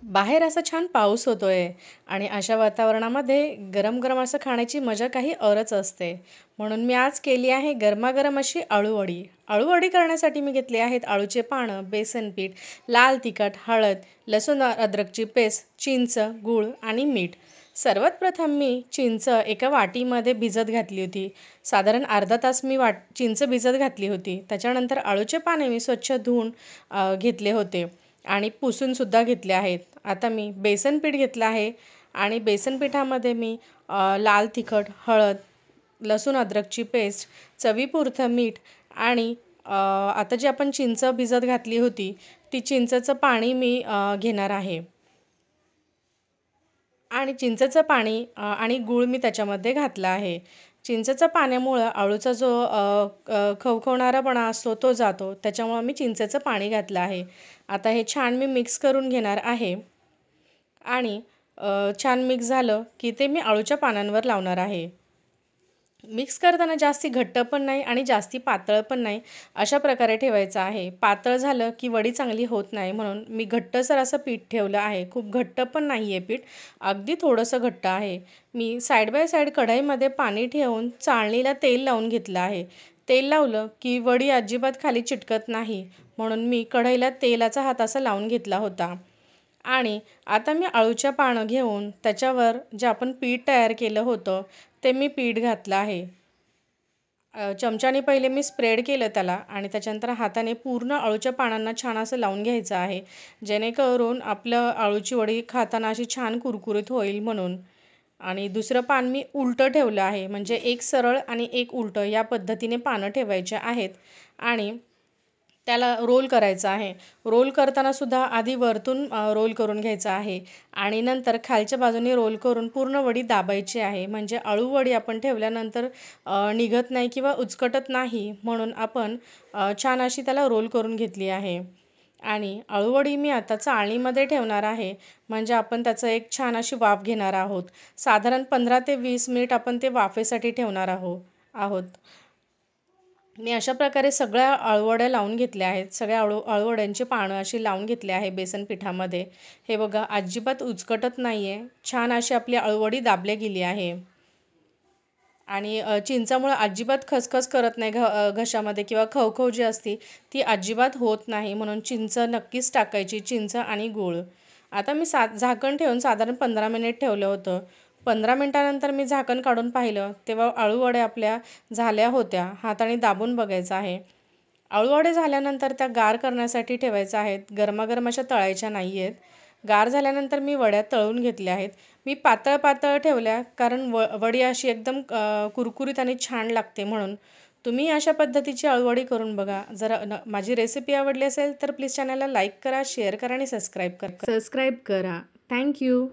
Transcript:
बाहेर असा छान पाऊस होतोय आणि अशा वातावरणामध्ये गरम-गरम असं खाण्याची मजा काही औरच असते. म्हणून मी आज केली आहे गरमागरम अशी अळूवडी. अळूवडी करण्यासाठी मी घेतले आहेत अळूचे पानं, बेसन पीठ, लाल तिखट, हळद, लसूण अद्रकची पेस्ट, चिंच, गूळ आणि मीठ. सर्वात प्रथम मी चिंच एका वाटीमध्ये भिजत घातली होती. साधारण अर्धा तास मी चिंच भिजत घातली होती. त्याच्यानंतर अळूचे पाने मी स्वच्छ धुवून घेतले होते आणि पुसूनसुद्धा घेतले आहेत. आता मी बेसन पीठ घेतलं आहे आणि बेसन पिठामध्ये मी लाल तिखट, हळद, लसूण अद्रकची पेस्ट, चवीपुरतं मीठ आणि आता जी आपण चिंच भिजत घातली होती ती चिंचेचं पाणी मी घेणार आहे आणि चिंचेचं पाणी आणि गूळ मी त्याच्यामध्ये घातला आहे. चिंचेच्या पाण्यामुळं अळूचा जो खवखवणारापणा असतो तो जातो. त्याच्यामुळं मी चिंचेचं पाणी घातलं आहे. आता हे छान मी मिक्स करून घेणार आहे आणि छान मिक्स झालं की ते मी अळूच्या पानांवर लावणार आहे. मिक्स करताना जास्ती घट्ट पण नाही आणि जास्ती पातळ पण नाही, अशा प्रकारे ठेवायचं आहे. पातळ झालं की वडी चांगली होत नाही, म्हणून मी घट्टसर असं पीठ ठेवलं आहे. खूप घट्ट पण नाही आहे पीठ, अगदी थोडंसं घट्ट आहे. मी साईड बाय साईड कढईमध्ये पाणी ठेवून चाळणीला तेल लावून घेतलं आहे. तेल लावलं की वडी अजिबात खाली चिटकत नाही, म्हणून मी कढईला तेलाचा हात असा लावून घेतला होता. आणि आता मी अळूच्या पानं घेऊन त्याच्यावर जे आपण पीठ तयार केलं होतं ते मी पीठ घातलं आहे. चमच्याने पहिले मी स्प्रेड केलं त्याला आणि त्याच्यानंतर हाताने पूर्ण अळूच्या पानांना छान असं लावून घ्यायचं आहे, जेणेकरून आपलं अळूची वडी खाताना अशी छान कुरकुरीत होईल म्हणून. आणि दुसरं पान मी उलटं ठेवलं आहे, म्हणजे एक सरळ आणि एक उलटं या पद्धतीने पानं ठेवायचे आहेत आणि त्याला रोल करायचं आहे. रोल करतानासुद्धा आधी वरतून रोल करून घ्यायचं आहे आणि नंतर खालच्या बाजूने रोल करून पूर्ण वडी दाबायची आहे. म्हणजे अळू वडी आपण ठेवल्यानंतर निघत नाही किंवा उचकटत नाही, म्हणून आपण छान अशी त्याला रोल करून घेतली आहे. आणि अळूवडी मी आता चाळणीमध्ये ठेवणार आहे, म्हणजे आपण त्याचं एक छान अशी वाफ घेणार आहोत. साधारण 15 ते 20 मिनिट आपण ते वाफेसाठी ठेवणार आहोत. मी अशा प्रकारे सगळ्या अळूवड्या लावून घेतल्या आहेत. सगळ्या अळूवड्यांची पानं अशी लावून घेतली आहे बेसन पिठामध्ये. हे बघा, अजिबात उचकटत नाही आहे. छान अशी आपली अळूवडी दाबली गेली आहे आणि चिंचामुळं अजिबात खसखस करत नाही घशामध्ये किंवा खवखव जी असते ती अजिबात होत नाही, म्हणून चिंच नक्कीच टाकायची, चिंच आणि गूळ. आता मी झाकण ठेवून साधारण 15 मिनिट ठेवलं होतं. 15 मिनिटानंतर मी झाकण काढून पाहिलं तेव्हा अळूवड्या आपल्या झाल्या होत्या. हाताने दाबून बघायचं आहे. अळूवडे झाल्यानंतर त्या गार करण्यासाठी ठेवायच्या आहेत. गरमागरम अशा तळायच्या नाही आहेत. गार झाल्यानंतर मी वड्या तळून घेतल्या आहेत. मी पातळ पातळ ठेवल्या, कारण वडी अशी एकदम कुरकुरीत आणि छान लागते म्हणून. तुम्ही अशा पद्धतीची अळूवडी करून बघा. जर माझी रेसिपी आवडली असेल तर प्लीज चॅनलला लाईक करा, शेअर करा आणि सबस्क्राईब करा. Thank you.